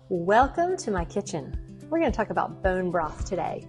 Welcome to my kitchen. We're going to talk about bone broth today.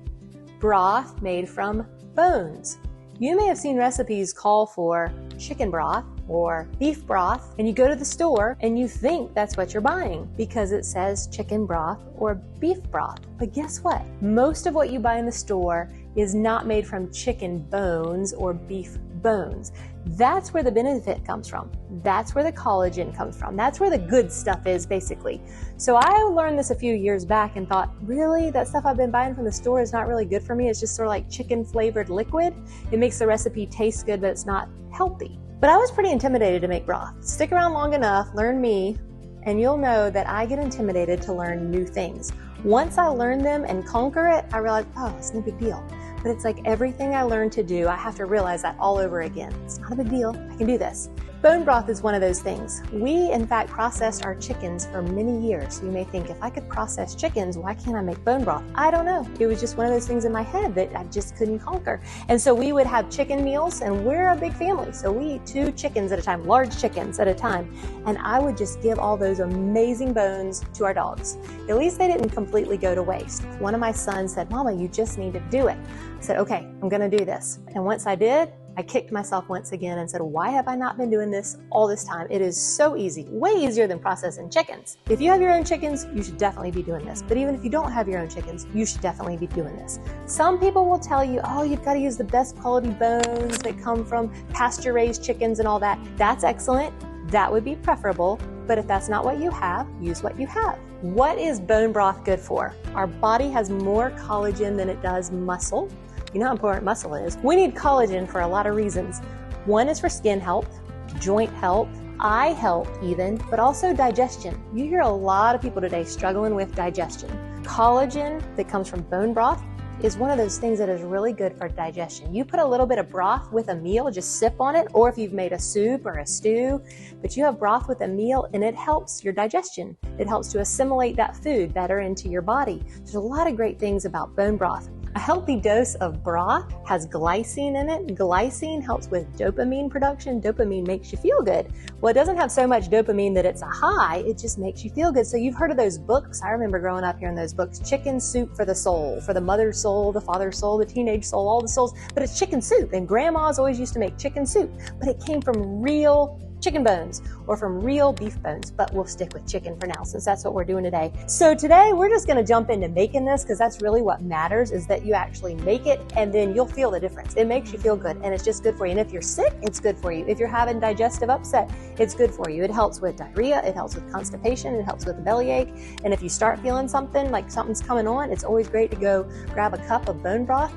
Broth made from bones. You may have seen recipes call for chicken broth or beef broth, and you go to the store and you think that's what you're buying because it says chicken broth or beef broth. But guess what? Most of what you buy in the store is not made from chicken bones or beef bones. That's where the benefit comes from. That's where the collagen comes from. That's where the good stuff is, basically. So I learned this a few years back and thought, really? That stuff I've been buying from the store is not really good for me. It's just sort of like chicken flavored liquid. It makes the recipe taste good, but it's not healthy. But I was pretty intimidated to make broth. Stick around long enough, learn me, and you'll know that I get intimidated to learn new things. Once I learn them and conquer it, I realize, oh, it's no big deal. But it's like everything I learned to do, I have to realize that all over again. It's not a big deal. I can do this. Bone broth is one of those things. We, in fact, processed our chickens for many years. You may think, if I could process chickens, why can't I make bone broth? I don't know. It was just one of those things in my head that I just couldn't conquer. And so we would have chicken meals, and we're a big family. So we eat 2 chickens at a time, large chickens at a time. And I would just give all those amazing bones to our dogs. At least they didn't completely go to waste. One of my sons said, Mama, you just need to do it. I said, okay, I'm going to do this. And once I did, I kicked myself once again and said, why have I not been doing this all this time? It is so easy, way easier than processing chickens. If you have your own chickens, you should definitely be doing this. But even if you don't have your own chickens, you should definitely be doing this. Some people will tell you, oh, you've got to use the best quality bones that come from pasture-raised chickens and all that. That's excellent. That would be preferable. But if that's not what you have, use what you have. What is bone broth good for? Our body has more collagen than it does muscle. You know how important muscle is. We need collagen for a lot of reasons. One is for skin health, joint health, eye health even, but also digestion. You hear a lot of people today struggling with digestion. Collagen that comes from bone broth is one of those things that is really good for digestion. You put a little bit of broth with a meal, just sip on it, or if you've made a soup or a stew, but you have broth with a meal and it helps your digestion. It helps to assimilate that food better into your body. There's a lot of great things about bone broth. A healthy dose of broth has glycine in it. Glycine helps with dopamine production. Dopamine makes you feel good. Well, it doesn't have so much dopamine that it's a high. It just makes you feel good. So you've heard of those books. I remember growing up hearing those books, Chicken Soup for the Soul, for the mother's soul, the father's soul, the teenage soul, all the souls. But it's chicken soup. And grandmas always used to make chicken soup. But it came from real chicken bones or from real beef bones, but we'll stick with chicken for now since that's what we're doing today. So today we're just going to jump into making this because that's really what matters, is that you actually make it and then you'll feel the difference. It makes you feel good and it's just good for you. And if you're sick, it's good for you. If you're having digestive upset, it's good for you. It helps with diarrhea, it helps with constipation, it helps with a bellyache. And if you start feeling something like something's coming on, it's always great to go grab a cup of bone broth.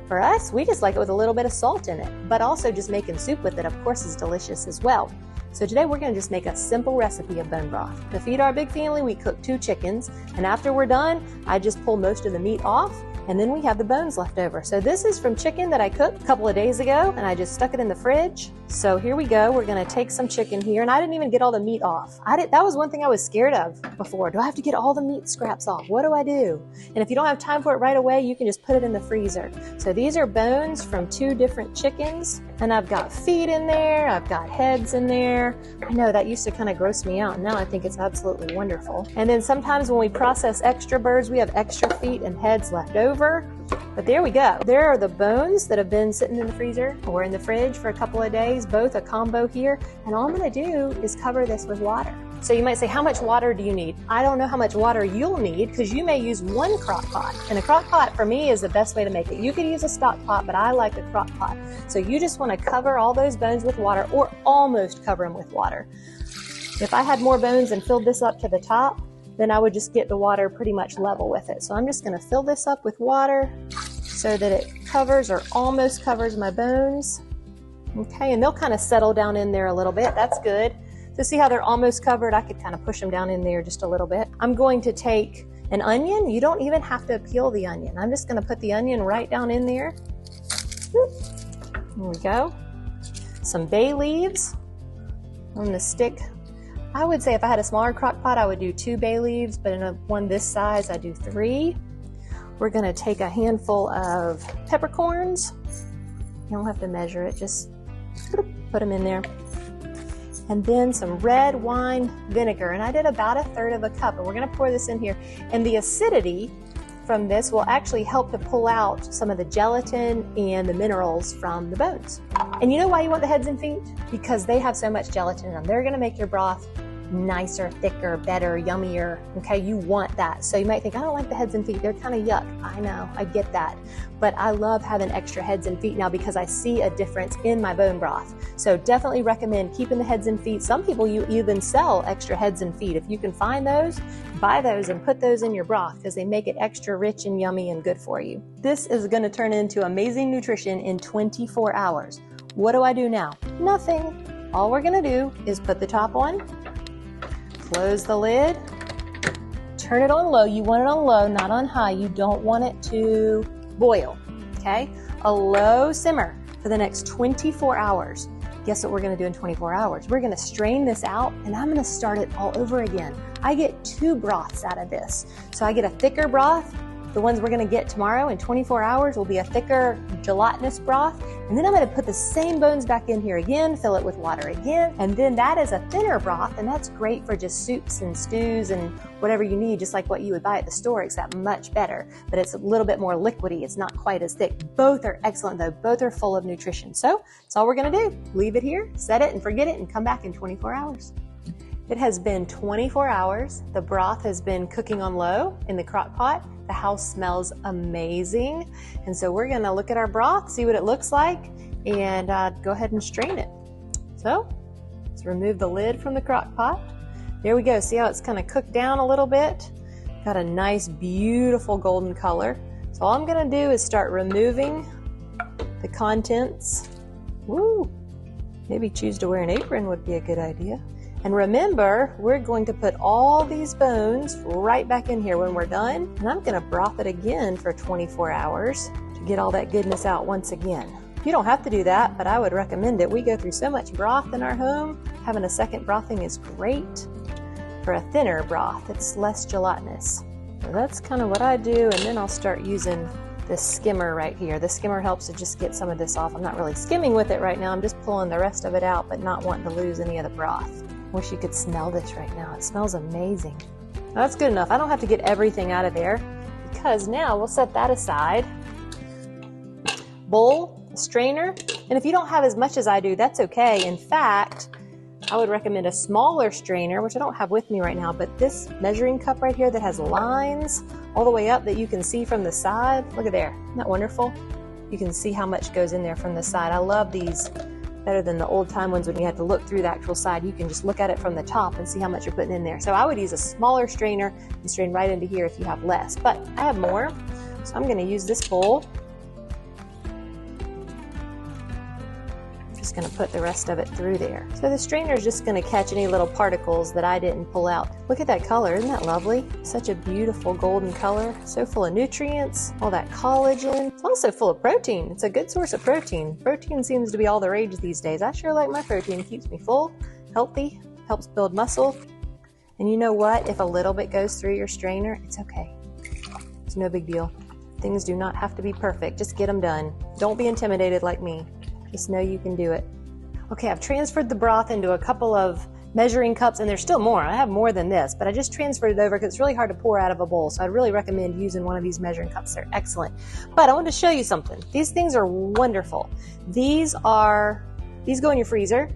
For us, we just like it with a little bit of salt in it, but also just making soup with it, of course, is delicious as well. So today we're going to just make a simple recipe of bone broth. To feed our big family, we cook 2 chickens, and after we're done, I just pull most of the meat off, and then we have the bones left over. So this is from chicken that I cooked a couple of days ago, and I just stuck it in the fridge. So here we go. We're going to take some chicken here, and I didn't even get all the meat off. That was one thing I was scared of before. Do I have to get all the meat scraps off? What do I do? And if you don't have time for it right away, you can just put it in the freezer. So these are bones from 2 different chickens, and I've got feet in there. I've got heads in there. I know that used to kind of gross me out. Now I think it's absolutely wonderful. And then sometimes when we process extra birds, we have extra feet and heads left over. But there we go. There are the bones that have been sitting in the freezer or in the fridge for a couple of days, both a combo here. And all I'm going to do is cover this with water. So you might say, how much water do you need? I don't know how much water you'll need because you may use 1 crock pot. And a crock pot for me is the best way to make it. You could use a stock pot, but I like a crock pot. So you just want to cover all those bones with water or almost cover them with water. If I had more bones and filled this up to the top, then I would just get the water pretty much level with it. So I'm just going to fill this up with water so that it covers or almost covers my bones. Okay, and they'll kind of settle down in there a little bit. That's good. So see how they're almost covered? I could kind of push them down in there just a little bit. I'm going to take an onion. You don't even have to peel the onion. I'm just going to put the onion right down in there. There we go. Some bay leaves. I'm going to stick, I would say if I had a smaller crock pot, I would do 2 bay leaves, but in one this size, I do 3. We're going to take a handful of peppercorns. You don't have to measure it, just put them in there. and then some red wine vinegar. And I did about 1/3 of a cup, and we're gonna pour this in here. And the acidity from this will actually help to pull out some of the gelatin and the minerals from the bones. And you know why you want the heads and feet? Because they have so much gelatin in them. They're gonna make your broth nicer, thicker, better, yummier. Okay, you want that. So you might think, I don't like the heads and feet. They're kind of yuck. I know, I get that. But I love having extra heads and feet now because I see a difference in my bone broth. So definitely recommend keeping the heads and feet. Some people, you even sell extra heads and feet. If you can find those, buy those and put those in your broth because they make it extra rich and yummy and good for you. This is going to turn into amazing nutrition in 24 hours. What do I do now? Nothing. All we're going to do is put the top on, close the lid, turn it on low. You want it on low, not on high. You don't want it to boil, okay? A low simmer for the next 24 hours. Guess what we're gonna do in 24 hours? We're gonna strain this out and I'm gonna start it all over again. I get 2 broths out of this. So I get a thicker broth. The ones we're gonna get tomorrow in 24 hours will be a thicker gelatinous broth. And then I'm gonna put the same bones back in here again, fill it with water again. And then that is a thinner broth, and that's great for just soups and stews and whatever you need, just like what you would buy at the store, except much better. But it's a little bit more liquidy. It's not quite as thick. Both are excellent though. Both are full of nutrition. So that's all we're gonna do. Leave it here, set it and forget it, and come back in 24 hours. It has been 24 hours. The broth has been cooking on low in the crock pot. The house smells amazing. And so we're gonna look at our broth, see what it looks like, and go ahead and strain it. So let's remove the lid from the crock pot. There we go. See how it's kind of cooked down a little bit? Got a nice, beautiful golden color. So all I'm gonna do is start removing the contents. Woo! Maybe choose to wear an apron would be a good idea. And remember, we're going to put all these bones right back in here when we're done. And I'm gonna broth it again for 24 hours to get all that goodness out once again. You don't have to do that, but I would recommend it. We go through so much broth in our home. Having a second brothing is great for a thinner broth. It's less gelatinous. So that's kind of what I do, and then I'll start using this skimmer right here. The skimmer helps to just get some of this off. I'm not really skimming with it right now. I'm just pulling the rest of it out, but not wanting to lose any of the broth. Wish you could smell this right now. It smells amazing. Now, that's good enough. I don't have to get everything out of there because now we'll set that aside. Bowl, strainer, and if you don't have as much as I do, that's okay. In fact, I would recommend a smaller strainer, which I don't have with me right now, but this measuring cup right here that has lines all the way up that you can see from the side. Look at there. Isn't that wonderful? You can see how much goes in there from the side. I love these better than the old time ones when you had to look through the actual side. You can just look at it from the top and see how much you're putting in there. So I would use a smaller strainer and strain right into here if you have less, but I have more. So I'm gonna use this bowl. Just gonna put the rest of it through there. So the strainer is just gonna catch any little particles that I didn't pull out. Look at that color, isn't that lovely? Such a beautiful golden color. So full of nutrients, all that collagen. It's also full of protein. It's a good source of protein. Protein seems to be all the rage these days. I sure like my protein. It keeps me full, healthy, helps build muscle. And you know what? If a little bit goes through your strainer, it's okay. It's no big deal. Things do not have to be perfect. Just get them done. Don't be intimidated like me. Just know you can do it. Okay, I've transferred the broth into a couple of measuring cups, and there's still more. I have more than this, but I just transferred it over because it's really hard to pour out of a bowl. So I'd really recommend using one of these measuring cups. They're excellent. But I want to show you something. These things are wonderful. These go in your freezer,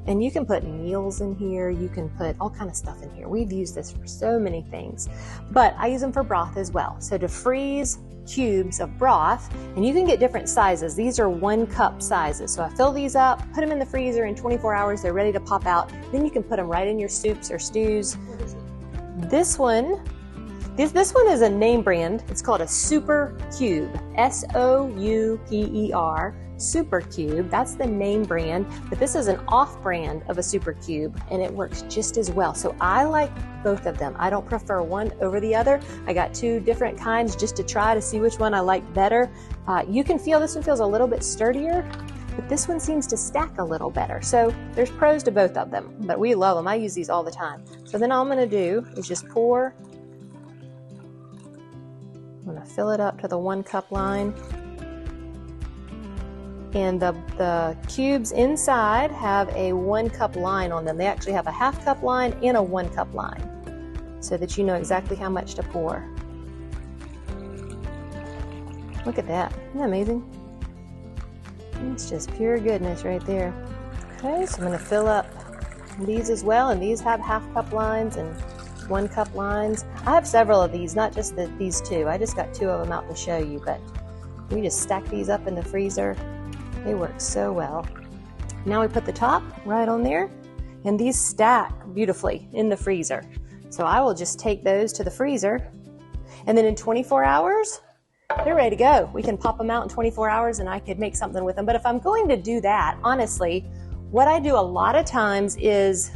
and you can put meals in here. You can put all kind of stuff in here. We've used this for so many things, but I use them for broth as well. So to freeze cubes of broth, and you can get different sizes. These are 1 cup sizes. So I fill these up, put them in the freezer. In 24 hours, they're ready to pop out. Then you can put them right in your soups or stews. This one is a name brand. It's called a Super Cube, S-O-U-P-E-R, Super Cube. That's the name brand, but this is an off brand of a Super Cube, and it works just as well. So I like both of them. I don't prefer one over the other. I got 2 different kinds just to try to see which one I like better. You can feel this one feels a little bit sturdier, but this one seems to stack a little better. So there's pros to both of them, but we love them. I use these all the time. So then all I'm gonna do is just pour. I'm gonna fill it up to the 1 cup line. And the cubes inside have a 1 cup line on them. They actually have a ½ cup line and a 1 cup line, so that you know exactly how much to pour. Look at that. Isn't that amazing? It's just pure goodness right there. Okay, so I'm going to fill up these as well, and these have ½ cup lines and 1 cup lines. I have several of these, not just these two. I just got 2 of them out to show you, but we just stack these up in the freezer. They work so well. Now we put the top right on there, and these stack beautifully in the freezer. So I will just take those to the freezer, and then in 24 hours, they're ready to go. We can pop them out in 24 hours and I could make something with them. But if I'm going to do that, honestly, what I do a lot of times is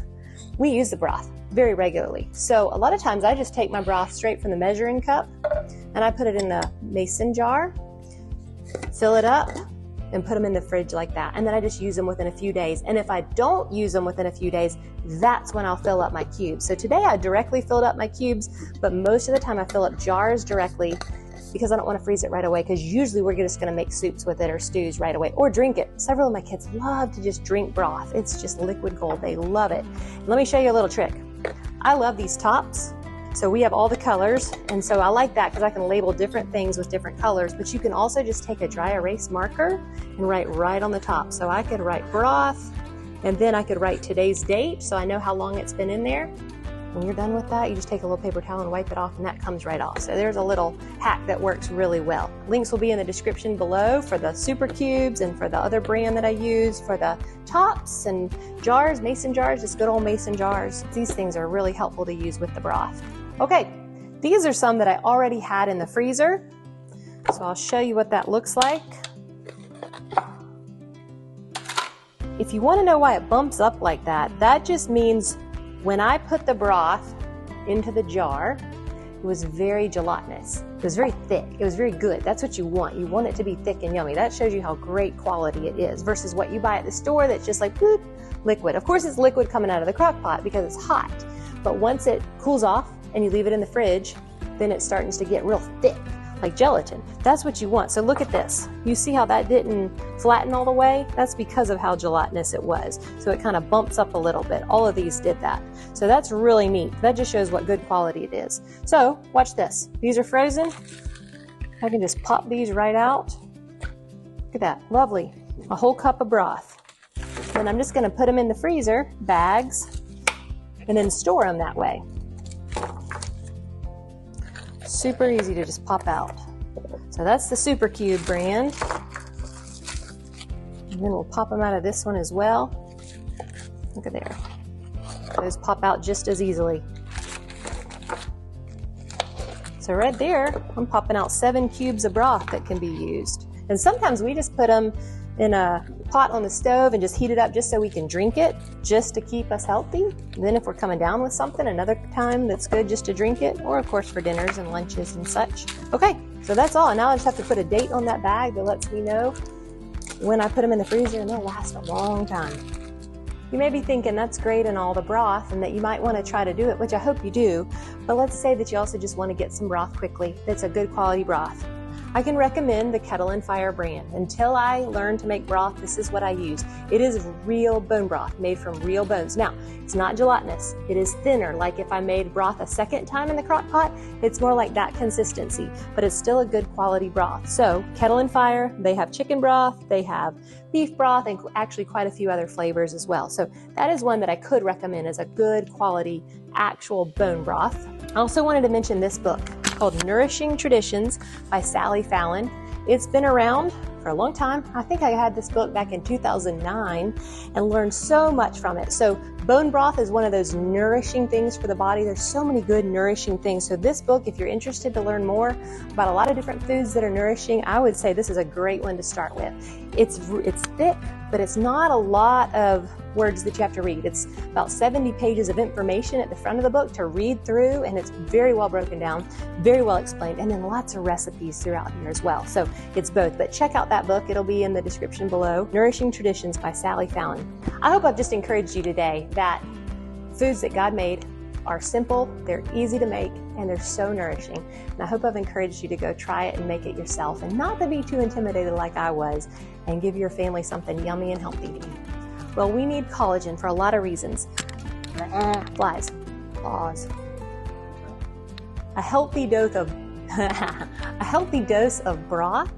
we use the broth very regularly. So a lot of times I just take my broth straight from the measuring cup and I put it in the mason jar, fill it up, and put them in the fridge like that. And then I just use them within a few days. And if I don't use them within a few days, that's when I'll fill up my cubes. So today I directly filled up my cubes, but most of the time I fill up jars directly because I don't want to freeze it right away, because usually we're just going to make soups with it or stews right away or drink it. Several of my kids love to just drink broth. It's just liquid gold. They love it. Let me show you a little trick. I love these tops. So we have all the colors, and so I like that because I can label different things with different colors, but you can also just take a dry erase marker and write right on the top. So I could write broth, and then I could write today's date so I know how long it's been in there. When you're done with that, you just take a little paper towel and wipe it off, and that comes right off. So there's a little hack that works really well. Links will be in the description below for the super cubes and for the other brand that I use for the tops and jars, mason jars, just good old mason jars. These things are really helpful to use with the broth. Okay, these are some that I already had in the freezer. So I'll show you what that looks like. If you want to know why it bumps up like that, that just means when I put the broth into the jar, it was very gelatinous. It was very thick. It was very good. That's what you want. You want it to be thick and yummy. That shows you how great quality it is versus what you buy at the store that's just like boop, liquid. Of course, it's liquid coming out of the crock pot because it's hot. But once it cools off and you leave it in the fridge, then it starts to get real thick, like gelatin. That's what you want. So look at this. You see how that didn't flatten all the way? That's because of how gelatinous it was. So it kind of bumps up a little bit. All of these did that. So that's really neat. That just shows what good quality it is. So watch this. These are frozen. I can just pop these right out. Look at that. Lovely. A whole cup of broth. Then I'm just going to put them in the freezer, bags, and then store them that way. Super easy to just pop out. So that's the Super Cube brand. And then we'll pop them out of this one as well. Look at there. Those pop out just as easily. So right there, I'm popping out 7 cubes of broth that can be used. And sometimes we just put them in a pot on the stove and just heat it up just so we can drink it, just to keep us healthy. And then if we're coming down with something, another time that's good just to drink it, or of course for dinners and lunches and such. Okay, so that's all. Now I just have to put a date on that bag that lets me know when I put them in the freezer, and they'll last a long time. You may be thinking that's great and all the broth and that you might want to try to do it, which I hope you do, but let's say that you also just want to get some broth quickly that's a good quality broth. I can recommend the Kettle and Fire brand. Until I learned to make broth, this is what I use. It is real bone broth made from real bones. Now, it's not gelatinous. It is thinner. Like if I made broth a second time in the crock pot, it's more like that consistency, but it's still a good quality broth. So Kettle and Fire, they have chicken broth, they have beef broth, and actually quite a few other flavors as well. So that is one that I could recommend as a good quality actual bone broth. I also wanted to mention this book called Nourishing Traditions by Fallon. It's been around for a long time. I think I had this book back in 2009 and learned so much from it. So bone broth is one of those nourishing things for the body. There's so many good nourishing things. So this book, if you're interested to learn more about a lot of different foods that are nourishing, I would say this is a great one to start with. It's thick, but it's not a lot of words that you have to read. It's about 70 pages of information at the front of the book to read through, and it's very well broken down, very well explained, and then lots of recipes throughout here as well. So it's both, but check out that book. It'll be in the description below. Nourishing Traditions by Fallon. I hope I've just encouraged you today that foods that God made are simple, they're easy to make, and they're so nourishing. And I hope I've encouraged you to go try it and make it yourself, and not to be too intimidated like I was, and give your family something yummy and healthy to eat. Well, we need collagen for a lot of reasons. Flies. Claws. A healthy dose of broth